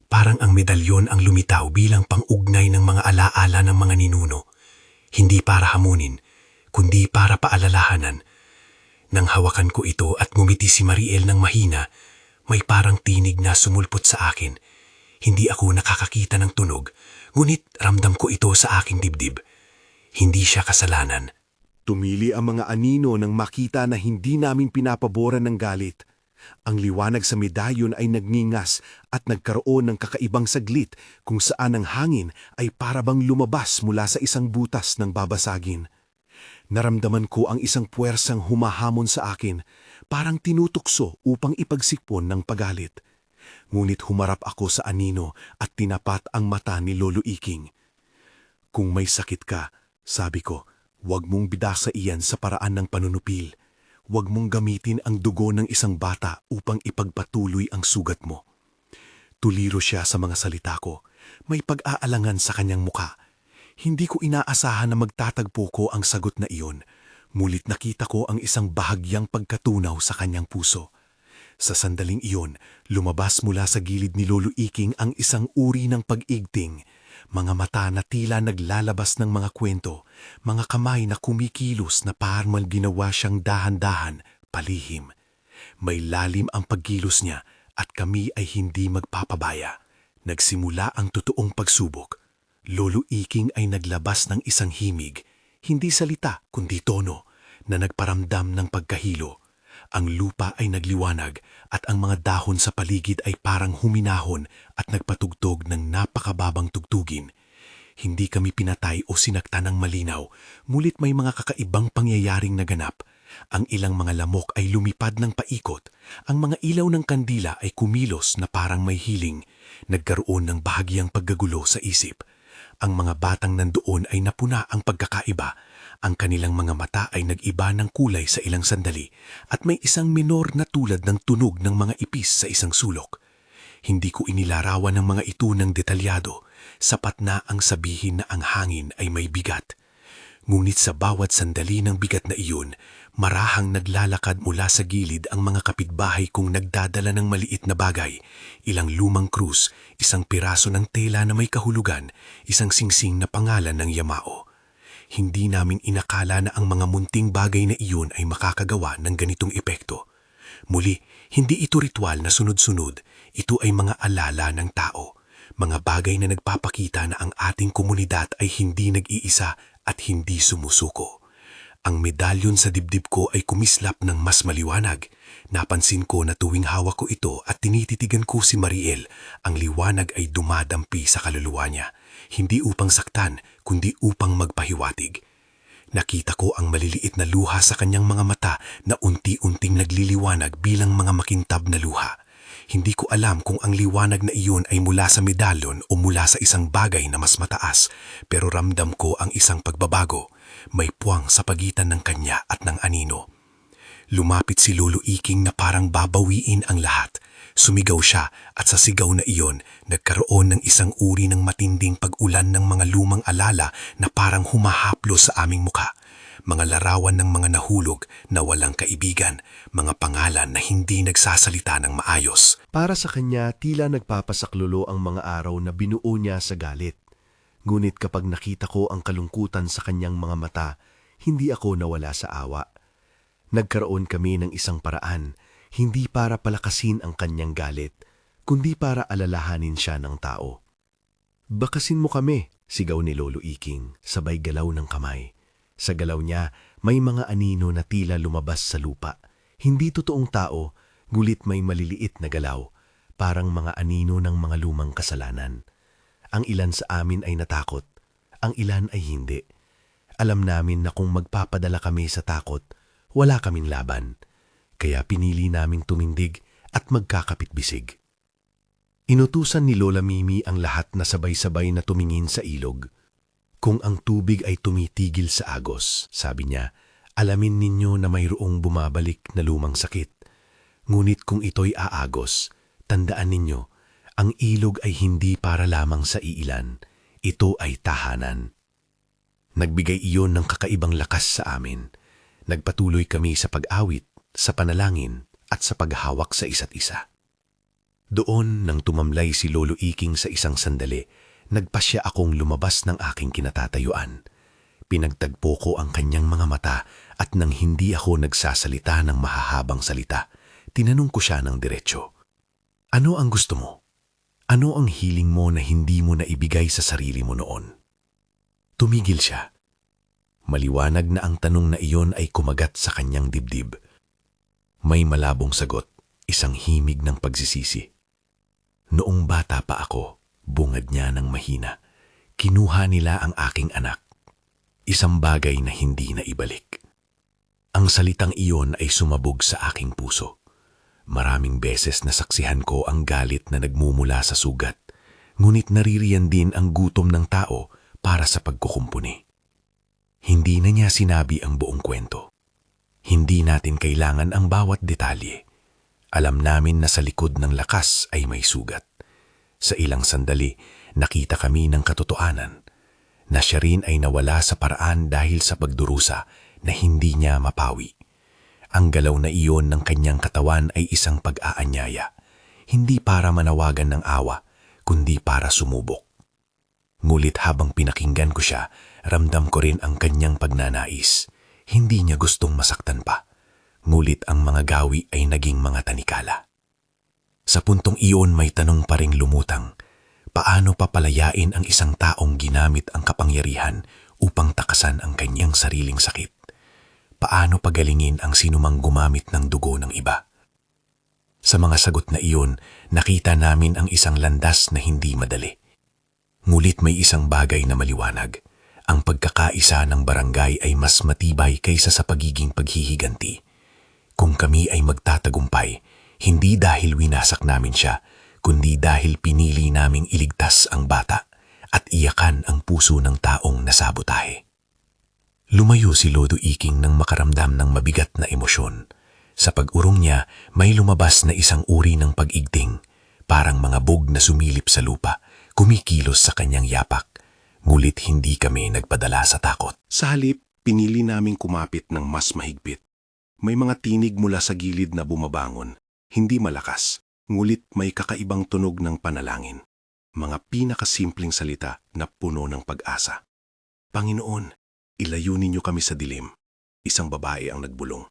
C: Parang ang medalyon ang lumitaw bilang pang-ugnay ng mga alaala ng mga ninuno. Hindi para hamunin, kundi para paalalahanan. Nang hawakan ko ito at ngumiti si Mariel ng mahina, may parang tinig na sumulpot sa akin. Hindi ako nakakakita ng tunog, ngunit ramdam ko ito sa aking dibdib. Hindi siya kasalanan. Tumili ang mga anino nang makita na hindi namin pinapaboran ng galit. Ang liwanag sa medalyon ay nagningas at nagkaroon ng kakaibang saglit kung saan ang hangin ay parabang lumabas mula sa isang butas ng babasagin. Naramdaman ko ang isang puwersang humahamon sa akin, parang tinutukso upang ipagsikpon ng pagalit. Ngunit humarap ako sa anino at tinapat ang mata ni Lolo Iking. Kung may sakit ka, sabi ko, huwag mong bidasa iyan sa paraan ng panunupil. Huwag mong gamitin ang dugo ng isang bata upang ipagpatuloy ang sugat mo. Tuliro siya sa mga salita ko. May pag-aalangan sa kanyang muka. Hindi ko inaasahan na magtatagpo ko ang sagot na iyon. Mulit nakita ko ang isang bahagyang pagkatunaw sa kanyang puso. Sa sandaling iyon, lumabas mula sa gilid ni Lolo Iking ang isang uri ng pag-igting. Mga mata na tila naglalabas ng mga kwento, mga kamay na kumikilos na parang ginawa siyang dahan-dahan, palihim. May lalim ang pagkilos niya at kami ay hindi magpapabaya. Nagsimula ang totoong pagsubok. Lolo Iking ay naglabas ng isang himig, hindi salita kundi tono, na nagparamdam ng pagkahilo. Ang lupa ay nagliwanag at ang mga dahon sa paligid ay parang huminahon at nagpatugtog ng napakababang tugtugin. Hindi kami pinatay o sinakta ng malinaw, mulit may mga kakaibang pangyayaring naganap. Ang ilang mga lamok ay lumipad ng paikot. Ang mga ilaw ng kandila ay kumilos na parang may hiling. Nagkaroon ng bahagyang paggagulo sa isip. Ang mga batang nandoon ay napuna ang pagkakaiba. Ang kanilang mga mata ay nag-iba ng kulay sa ilang sandali at may isang minor na tulad ng tunog ng mga ipis sa isang sulok. Hindi ko inilarawan ng mga ito ng detalyado, sapat na ang sabihin na ang hangin ay may bigat. Ngunit sa bawat sandali ng bigat na iyon, marahang naglalakad mula sa gilid ang mga kapitbahay kong nagdadala ng maliit na bagay, ilang lumang krus, isang piraso ng tela na may kahulugan, isang singsing na pangalan ng Yamao. Hindi namin inakala na ang mga munting bagay na iyon ay makakagawa ng ganitong epekto. Muli, hindi ito ritual na sunod-sunod, ito ay mga alala ng tao, mga bagay na nagpapakita na ang ating komunidad ay hindi nag-iisa at hindi sumusuko. Ang medalyon sa dibdib ko ay kumislap ng mas maliwanag. Napansin ko na tuwing hawak ko ito at tinititigan ko si Mariel, ang liwanag ay dumadampi sa kaluluwa niya. Hindi upang saktan, kundi upang magpahiwatig. Nakita ko ang maliliit na luha sa kanyang mga mata na unti-unting nagliliwanag bilang mga makintab na luha. Hindi ko alam kung ang liwanag na iyon ay mula sa medalyon o mula sa isang bagay na mas mataas, pero ramdam ko ang isang pagbabago. May puwang sa pagitan ng kanya at ng anino. Lumapit si Lolo Iking na parang babawiin ang lahat. Sumigaw siya at sa sigaw na iyon, nagkaroon ng isang uri ng matinding pag-ulan ng mga lumang alala na parang humahaplo sa aming mukha. Mga larawan ng mga nahulog na walang kaibigan, mga pangalan na hindi nagsasalita ng maayos.
A: Para sa kanya, tila nagpapasaklolo ang mga araw na binuo niya sa galit. Ngunit kapag nakita ko ang kalungkutan sa kanyang mga mata, hindi ako nawala sa awa. Nagkaroon kami ng isang paraan, hindi para palakasin ang kanyang galit, kundi para alalahanin siya ng tao. "Bakasin mo kami," sigaw ni Lolo Iking, sabay galaw ng kamay. Sa galaw niya, may mga anino na tila lumabas sa lupa. Hindi totoong tao, ngulit may maliliit na galaw, parang mga anino ng mga lumang kasalanan. Ang ilan sa amin ay natakot, ang ilan ay hindi. Alam namin na kung magpapadala kami sa takot, wala kaming laban. Kaya pinili naming tumindig at magkakapit-bisig. Inutusan ni Lola Mimi ang lahat na sabay-sabay na tumingin sa ilog. "Kung ang tubig ay tumitigil sa agos," sabi niya, "alamin ninyo na mayroong bumabalik na lumang sakit. Ngunit kung ito'y aagos, tandaan ninyo, ang ilog ay hindi para lamang sa iilan. Ito ay tahanan." Nagbigay iyon ng kakaibang lakas sa amin. Nagpatuloy kami sa pag-awit, sa panalangin at sa paghawak sa isa't isa. Doon nang tumamlay si Lolo Iking sa isang sandali, nagpasya akong lumabas ng aking kinatatayuan. Pinagtagpo ko ang kanyang mga mata at nang hindi ako nagsasalita ng mahahabang salita, tinanong ko siya ng diretsyo. "Ano ang gusto mo? Ano ang hiling mo na hindi mo naibigay sa sarili mo noon?" Tumigil siya.
B: Maliwanag na ang tanong na iyon ay kumagat sa kanyang dibdib. May malabong sagot, isang himig ng pagsisisi. Noong bata pa ako, bungad niya ng mahina. Kinuha nila ang aking anak. Isang bagay na hindi na ibalik. Ang salitang iyon ay sumabog sa aking puso. Maraming beses nasaksihan ko ang galit na nagmumula sa sugat, ngunit naririyan din ang gutom ng tao para sa pagkukumpuni. Hindi na niya sinabi ang buong kwento. Hindi natin kailangan ang bawat detalye. Alam namin na sa likod ng lakas ay may sugat. Sa ilang sandali, nakita kami ng katotohanan na siya rin ay nawala sa paraan dahil sa pagdurusa na hindi niya mapawi. Ang galaw na iyon ng kanyang katawan ay isang pag-aanyaya, hindi para manawagan ng awa, kundi para sumubok. Ngulit habang pinakinggan ko siya, ramdam ko rin ang kanyang pagnanais. Hindi niya gustong masaktan pa, ngulit ang mga gawi ay naging mga tanikala. Sa puntong iyon may tanong pa ring lumutang. Paano papalayain ang isang taong ginamit ang kapangyarihan upang takasan ang kanyang sariling sakit? Paano pagalingin ang sinumang gumamit ng dugo ng iba? Sa mga sagot na iyon, nakita namin ang isang landas na hindi madali. Ngulit may isang bagay na maliwanag. Ang pagkakaisa ng barangay ay mas matibay kaysa sa pagiging paghihiganti. Kung kami ay magtatagumpay, hindi dahil winasak namin siya, kundi dahil pinili naming iligtas ang bata at iyakan ang puso ng taong nasabotahe. Lumayo si Lodo Iking nang makaramdam ng mabigat na emosyon. Sa pag-urong niya, may lumabas na isang uri ng pag-igting, parang mga bug na sumilip sa lupa, kumikilos sa kanyang yapak. Ngulit hindi kami nagpadala sa takot.
C: Sa halip, pinili naming kumapit ng mas mahigpit. May mga tinig mula sa gilid na bumabangon, hindi malakas, ngulit may kakaibang tunog ng panalangin. Mga pinakasimpleng salita na puno ng pag-asa. Panginoon, ilayo ninyo kami sa dilim. Isang babae ang nagbulong,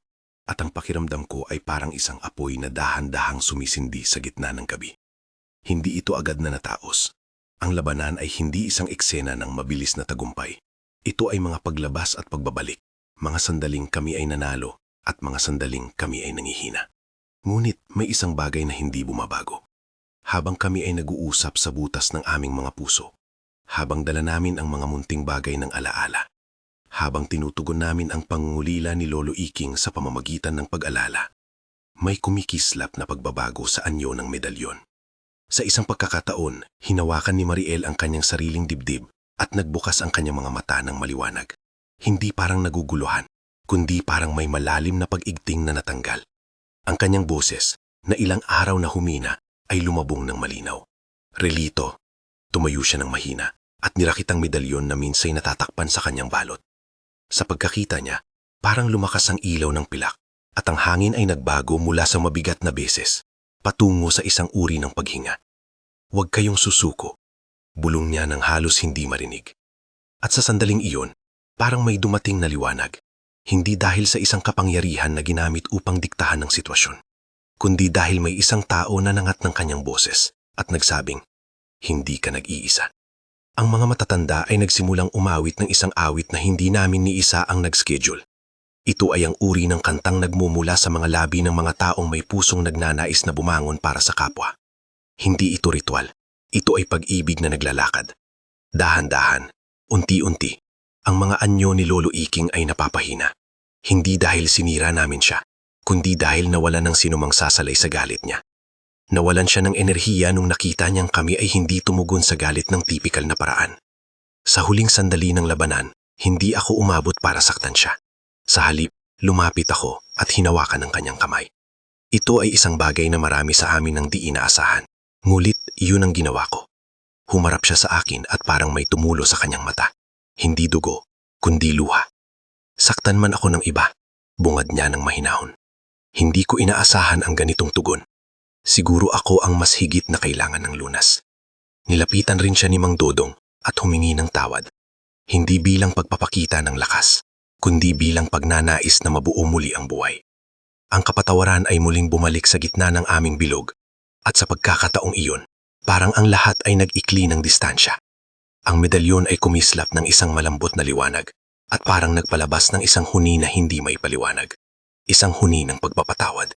C: at ang pakiramdam ko ay parang isang apoy na dahan-dahang sumisindi sa gitna ng gabi. Hindi ito agad na nataos. Ang labanan ay hindi isang eksena ng mabilis na tagumpay. Ito ay mga paglabas at pagbabalik. Mga sandaling kami ay nanalo at mga sandaling kami ay nangihina. Ngunit may isang bagay na hindi bumabago. Habang kami ay nag-uusap sa butas ng aming mga puso, habang dala namin ang mga munting bagay ng alaala, habang tinutugon namin ang pangungulila ni Lolo Iking sa pamamagitan ng pag-alala, may kumikislap na pagbabago sa anyo ng medalyon. Sa isang pagkakataon, hinawakan ni Mariel ang kanyang sariling dibdib at nagbukas ang kanyang mga mata ng maliwanag. Hindi parang naguguluhan, kundi parang may malalim na pag-igting na natanggal. Ang kanyang boses, na ilang araw na humina, ay lumabong ng malinaw. Relito, tumayo siya ng mahina at nirakit ang medalyon na minsay natatakpan sa kanyang balot. Sa pagkakita niya, parang lumakas ang ilaw ng pilak at ang hangin ay nagbago mula sa mabigat na beses patungo sa isang uri ng paghinga. Huwag kayong susuko, bulong niya nang halos hindi marinig. At sa sandaling iyon, parang may dumating na liwanag, hindi dahil sa isang kapangyarihan na ginamit upang diktahan ng sitwasyon, kundi dahil may isang tao na nangat ng kanyang boses at nagsabing, hindi ka nag-iisa. Ang mga matatanda ay nagsimulang umawit ng isang awit na hindi namin ni isa ang nag-schedule. Ito ay ang uri ng kantang nagmumula sa mga labi ng mga taong may pusong nagnanais na bumangon para sa kapwa. Hindi ito ritual. Ito ay pag-ibig na naglalakad. Dahan-dahan, unti-unti, ang mga anyo ni Lolo Iking ay napapahina. Hindi dahil sinira namin siya, kundi dahil nawalan ng sinumang sasalay sa galit niya. Nawalan siya ng enerhiya nung nakita niyang kami ay hindi tumugon sa galit ng tipikal na paraan. Sa huling sandali ng labanan, hindi ako umabot para saktan siya. Sa halip, lumapit ako at hinawakan ang kanyang kamay. Ito ay isang bagay na marami sa amin ang di inaasahan. Ngulit, iyon ang ginawa ko. Humarap siya sa akin at parang may tumulo sa kanyang mata. Hindi dugo, kundi luha. Saktan man ako ng iba, bungad niya ng mahinahon. Hindi ko inaasahan ang ganitong tugon. Siguro ako ang mas higit na kailangan ng lunas. Nilapitan rin siya ni Mang Dodong at humingi ng tawad. Hindi bilang pagpapakita ng lakas, kundi bilang pagnanais na mabuo muli ang buhay. Ang kapatawaran ay muling bumalik sa gitna ng aming bilog, at sa pagkakataong iyon, parang ang lahat ay nag-ikli ng distansya. Ang medalyon ay kumislap ng isang malambot na liwanag,
A: at parang nagpalabas ng isang huni na hindi may paliwanag. Isang huni ng pagpapatawad.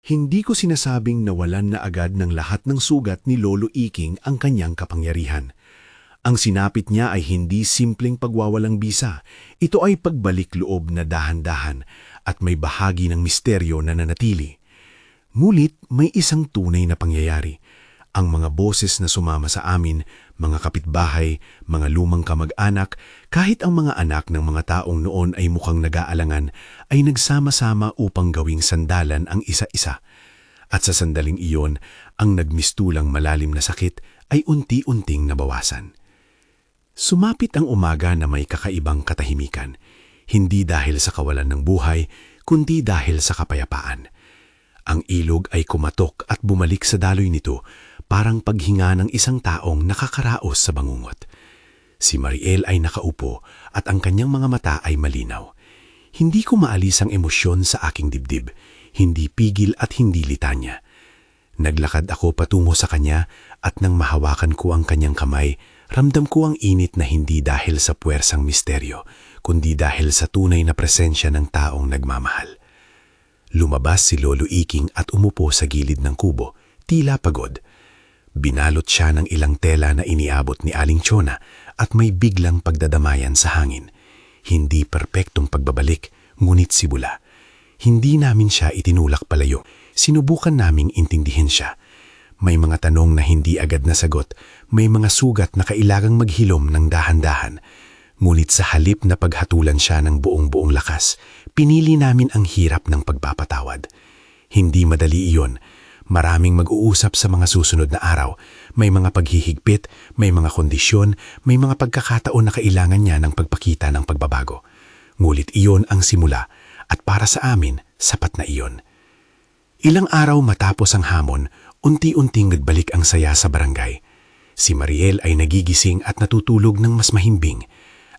C: Hindi ko sinasabing nawalan na agad ng lahat ng sugat ni Lolo Iking ang kanyang kapangyarihan. Ang sinapit niya ay hindi simpleng pagwawalang bisa. Ito ay pagbalik loob na dahan-dahan at may bahagi ng misteryo na nanatili. Ngunit may isang tunay na pangyayari. Ang mga boses na sumama sa amin, mga kapitbahay, mga lumang kamag-anak, kahit ang mga anak ng mga taong noon ay mukhang nag-aalangan, ay nagsama-sama upang gawing sandalan ang isa-isa. At sa sandaling iyon, ang nagmistulang malalim na sakit ay unti-unting nabawasan. Sumapit ang umaga na may kakaibang katahimikan, hindi dahil sa kawalan ng buhay, kundi dahil sa kapayapaan. Ang ilog ay kumatok at bumalik sa daloy nito, parang paghinga ng isang taong nakakaraos sa bangungot. Si Mariel ay nakaupo at ang kanyang mga mata ay malinaw. Hindi ko maalis ang emosyon sa aking dibdib, hindi pigil at hindi litanya. Naglakad ako patungo sa kanya at nang mahawakan ko ang kanyang kamay, ramdam ko ang init na hindi dahil sa puwersang misteryo, kundi dahil sa tunay na presensya ng taong nagmamahal. Lumabas si Lolo Iking at umupo sa gilid ng kubo, tila pagod. Binalot siya ng ilang tela na iniabot ni Aling Chona at may biglang pagdadamayan sa hangin. Hindi perpektong pagbabalik, ngunit sibula. Hindi namin siya itinulak palayo. Sinubukan naming intindihin siya. May mga tanong na hindi agad nasagot, may mga sugat na kailangang maghilom ng dahan-dahan. Ngunit sa halip na paghatulan siya ng buong-buong lakas, pinili namin ang hirap ng pagpapatawad. Hindi madali iyon. Maraming mag-uusap sa mga susunod na araw. May mga paghihigpit, may mga kondisyon, may mga pagkakataon na kailangan niya ng pagpakita ng pagbabago. Ngulit iyon ang simula at para sa amin, sapat na iyon. Ilang araw matapos ang hamon, unti-unting nagbalik ang saya sa barangay. Si Mariel ay nagigising at natutulog ng mas mahimbing.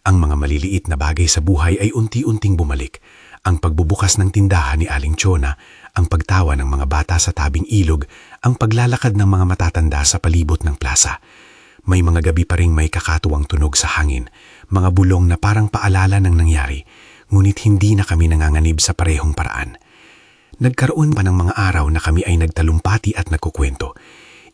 C: Ang mga maliliit na bagay sa buhay ay unti-unting bumalik. Ang pagbubukas ng tindahan ni Aling Chona, ang pagtawa ng mga bata sa tabing ilog, ang paglalakad ng mga matatanda sa palibot ng plaza. May mga gabi pa ring may kakatuwang tunog sa hangin, mga bulong na parang paalala ng nangyari, ngunit hindi na kami nanganganib sa parehong paraan. Nagkaroon pa ng mga araw na kami ay nagtalumpati at nagkukwento.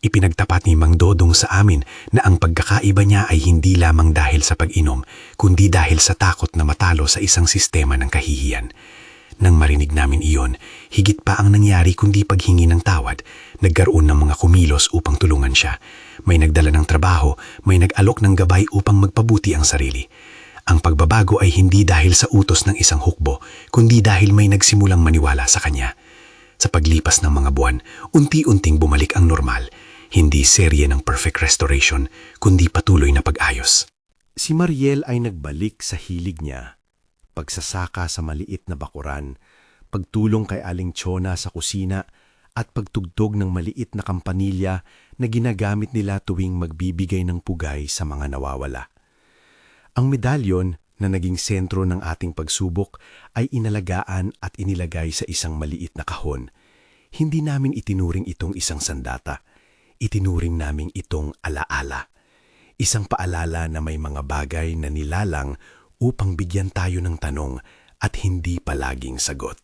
C: Ipinagtapat ni Mang Dodong sa amin na ang pagkakaiba niya ay hindi lamang dahil sa pag-inom, kundi dahil sa takot na matalo sa isang sistema ng kahihiyan. Nang marinig namin iyon, higit pa ang nangyari kundi paghingi ng tawad. Nagkaroon ng mga kumilos upang tulungan siya. May nagdala ng trabaho, may nag-alok ng gabay upang magpabuti ang sarili. Ang pagbabago ay hindi dahil sa utos ng isang hukbo, kundi dahil may nagsimulang maniwala sa kanya. Sa paglipas ng mga buwan, unti-unting bumalik ang normal. Hindi serye ng perfect restoration, kundi patuloy na pag-ayos.
B: Si Mariel ay nagbalik sa hilig niya. Pagsasaka sa maliit na bakuran, pagtulong kay Aling Chona sa kusina, at pagtugtog ng maliit na kampanilya na ginagamit nila tuwing magbibigay ng pugay sa mga nawawala. Ang medalyon na naging sentro ng ating pagsubok ay inalagaan at inilagay sa isang maliit na kahon. Hindi namin itinuring itong isang sandata. Itinuring naming itong alaala. Isang paalala na may mga bagay na nilalang upang bigyan tayo ng tanong at hindi palaging sagot.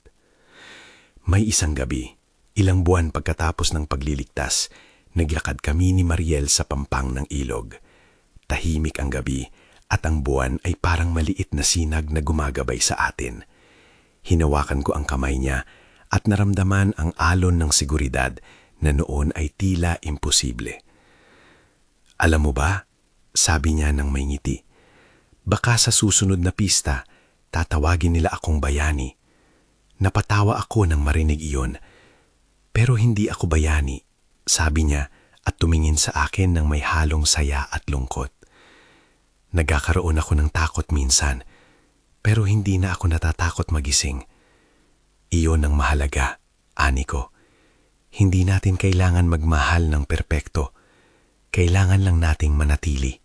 B: May isang gabi, ilang buwan pagkatapos ng pagliligtas, naglakad kami ni Mariel sa pampang ng ilog. Tahimik ang gabi at ang buwan ay parang maliit na sinag na gumagabay sa atin. Hinawakan ko ang kamay niya at naramdaman ang alon ng seguridad na noon ay tila imposible. Alam mo ba, sabi niya nang may ngiti, baka sa susunod na pista, tatawagin nila akong bayani. Napatawa ako nang marinig iyon. Pero hindi ako bayani, sabi niya at tumingin sa akin nang may halong saya at lungkot. Nagkakaroon ako ng takot minsan, pero hindi na ako natatakot magising. Iyon ang mahalaga, ani ko. Hindi natin kailangan magmahal ng perpekto. Kailangan lang nating manatili.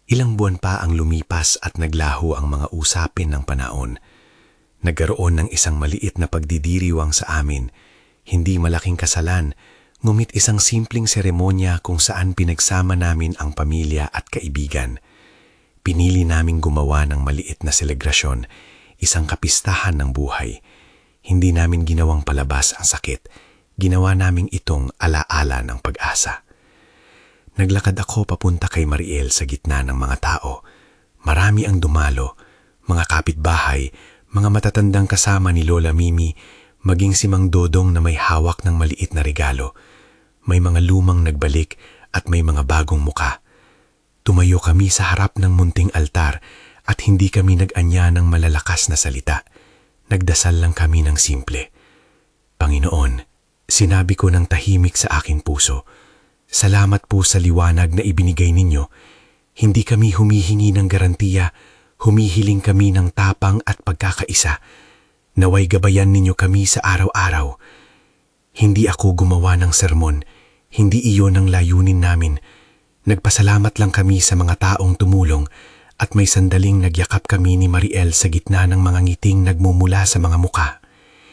B: Ilang buwan pa ang lumipas at naglaho ang mga usapin ng panahon. Nagkaroon ng isang maliit na pagdidiriwang sa amin. Hindi malaking kasalan, ngunit isang simpleng seremonya kung saan pinagsama namin ang pamilya at kaibigan.
C: Pinili naming gumawa ng maliit na selebrasyon, isang kapistahan ng buhay. Hindi namin ginawang palabas ang sakit, ginawa naming itong alaala ng pag-asa. Naglakad ako papunta kay Mariel sa gitna ng mga tao. Marami ang dumalo, mga kapitbahay, mga matatandang kasama ni Lola Mimi, maging si Mang Dodong na may hawak ng maliit na regalo. May mga lumang nagbalik at may mga bagong muka. Tumayo kami sa harap ng munting altar at hindi kami nag-anya ng malalakas na salita. Nagdasal lang kami ng simple. Panginoon, sinabi ko ng tahimik sa aking puso, salamat po sa liwanag na ibinigay ninyo. Hindi kami humihingi ng garantiya, humihiling kami ng tapang at pagkakaisa. Naway gabayan ninyo kami sa araw-araw. Hindi ako gumawa ng sermon, hindi iyon ang layunin namin. Nagpasalamat lang kami sa mga taong tumulong at may sandaling nagyakap kami ni Mariel sa gitna ng mga ngiting nagmumula sa mga muka.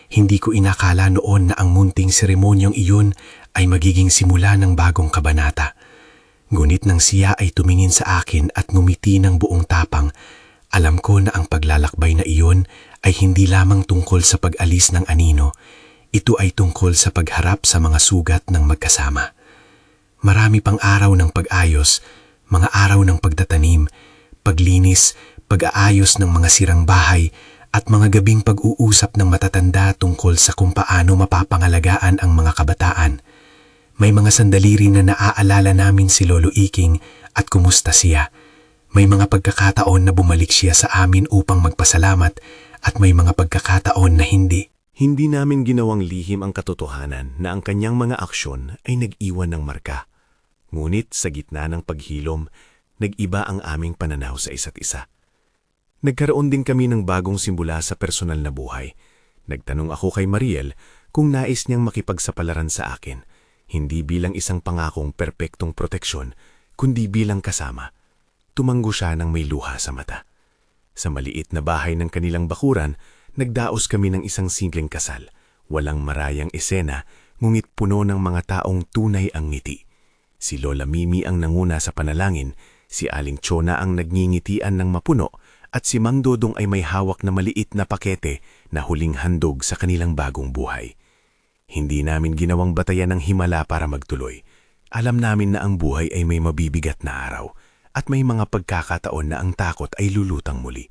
C: Hindi ko inakala noon na ang munting seremonyong iyon ay magiging simula ng bagong kabanata. Ngunit nang siya ay tumingin sa akin at ngumiti ng buong tapang, alam ko na ang paglalakbay na iyon ay hindi lamang tungkol sa pag-alis ng anino. Ito ay tungkol sa pagharap sa mga sugat ng magkasama. Marami pang araw ng pag-ayos, mga araw ng pagtatanim, paglinis, pag-aayos ng mga sirang bahay, at mga gabing pag-uusap ng matatanda tungkol sa kung paano mapapangalagaan ang mga kabataan. May mga sandali rin na naaalala namin si Lolo Iking at kumusta siya. May mga pagkakataon na bumalik siya sa amin upang magpasalamat at may mga pagkakataon na hindi.
A: Hindi namin ginawang lihim ang katotohanan na ang kanyang mga aksyon ay nag-iwan ng marka. Ngunit sa gitna ng paghilom, nag-iba ang aming pananaw sa isa't isa. Nagkaroon din kami ng bagong simbula sa personal na buhay. Nagtanong ako kay Mariel kung nais niyang makipagsapalaran sa akin, hindi bilang isang pangakong perpektong proteksyon, kundi bilang kasama. Tumanggo siya ng may luha sa mata. Sa maliit na bahay ng kanilang bakuran, nagdaos kami ng isang simpleng kasal. Walang marayang esena, ngunit puno ng mga taong tunay ang ngiti. Si Lola Mimi ang nanguna sa panalangin, si Aling Chona ang nagngingitian ng mapuno, at si Mang Dodong ay may hawak na maliit na pakete na huling handog sa kanilang bagong buhay. Hindi namin ginawang batayan ng himala para magtuloy. Alam namin na ang buhay ay may mabibigat na araw at may mga pagkakataon na ang takot ay lulutang muli.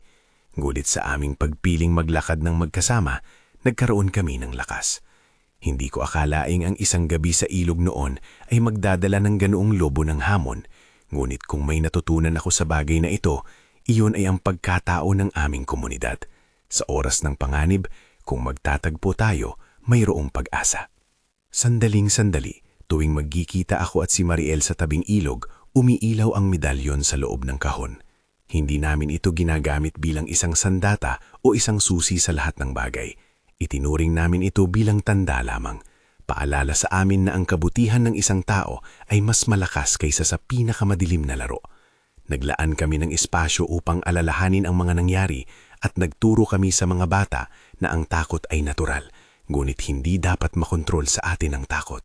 A: Ngunit sa aming pagpiling maglakad ng magkasama, nagkaroon kami ng lakas. Hindi ko akalaing ang isang gabi sa ilog noon ay magdadala ng ganoong lobo ng hamon. Ngunit kung may natutunan ako sa bagay na ito, iyon ay ang pagkatao ng aming komunidad. Sa oras ng panganib, kung magtatagpo tayo, mayroong pag-asa. Sandaling-sandali, tuwing magkikita ako at si Mariel sa tabing ilog, umiilaw ang medalyon sa loob ng kahon. Hindi namin ito ginagamit bilang isang sandata o isang susi sa lahat ng bagay. Itinuring namin ito bilang tanda lamang. Paalala sa amin na ang kabutihan ng isang tao ay mas malakas kaysa sa pinakamadilim na laro. Naglaan kami ng espasyo upang alalahanin ang mga nangyari at nagturo kami sa mga bata na ang takot ay natural, ngunit hindi dapat makontrol sa atin ang takot.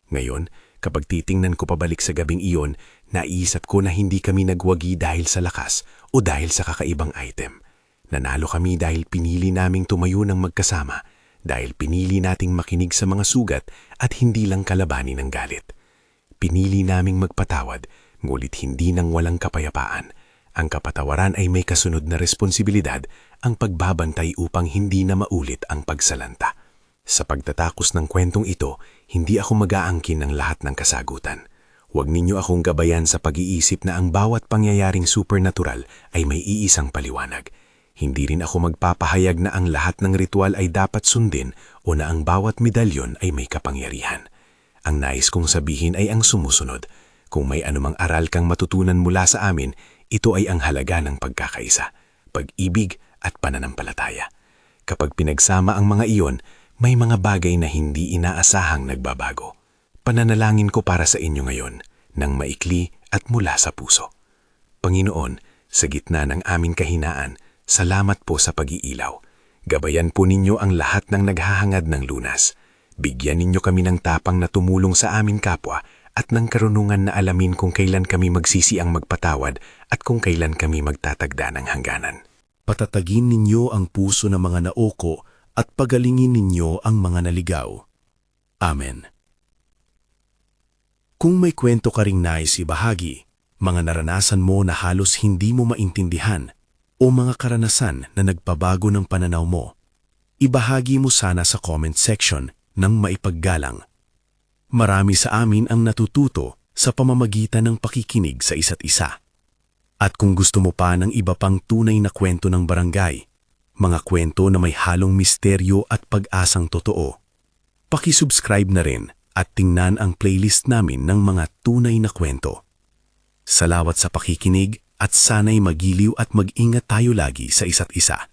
A: Ngayon, kapag titingnan ko pabalik sa gabing iyon, naisip ko na hindi kami nagwagi dahil sa lakas o dahil sa kakaibang item. Nanalo kami dahil pinili naming tumayo ng magkasama, dahil pinili nating makinig sa mga sugat at hindi lang kalabanin ng galit. Pinili naming magpatawad, ngunit hindi nang walang kapayapaan. Ang kapatawaran ay may kasunod na responsibilidad, ang pagbabantay upang hindi na maulit ang pagsalanta. Sa pagtatakos ng kwentong ito, hindi ako mag-aangkin ng lahat ng kasagutan. Huwag ninyo akong gabayan sa pag-iisip na ang bawat pangyayaring supernatural ay may iisang paliwanag. Hindi rin ako magpapahayag na ang lahat ng ritual ay dapat sundin o na ang bawat medalyon ay may kapangyarihan. Ang nais kong sabihin ay ang sumusunod. Kung may anumang aral kang matutunan mula sa amin, ito ay ang halaga ng pagkakaisa, pag-ibig at pananampalataya. Kapag pinagsama ang mga iyon, may mga bagay na hindi inaasahang nagbabago. Pananalangin ko para sa inyo ngayon, nang maikli at mula sa puso. Panginoon, sa gitna ng aming kahinaan, salamat po sa pag-iilaw. Gabayan po ninyo ang lahat ng naghahangad ng lunas. Bigyan ninyo kami ng tapang na tumulong sa amin kapwa
D: at ng karunungan na alamin kung kailan kami magsisi ang magpatawad at kung kailan kami magtatagda ng hangganan.
C: Patatagin ninyo ang puso ng mga naoko at pagalingin ninyo ang mga naligaw. Amen. Kung may kwento ka ring nais ibahagi, mga naranasan mo na halos hindi mo maintindihan, o mga karanasan na nagpabago ng pananaw mo, ibahagi mo sana sa comment section ng maipaggalang. Marami sa amin ang natututo sa pamamagitan ng pakikinig sa isa't isa. At kung gusto mo pa ng iba pang tunay na kwento ng barangay, mga kwento na may halong misteryo at pag-asang totoo, pakisubscribe na rin at tingnan ang playlist namin ng mga tunay na kwento. Salamat sa pakikinig at sana'y magiliw at mag-ingat tayo lagi sa isa't isa.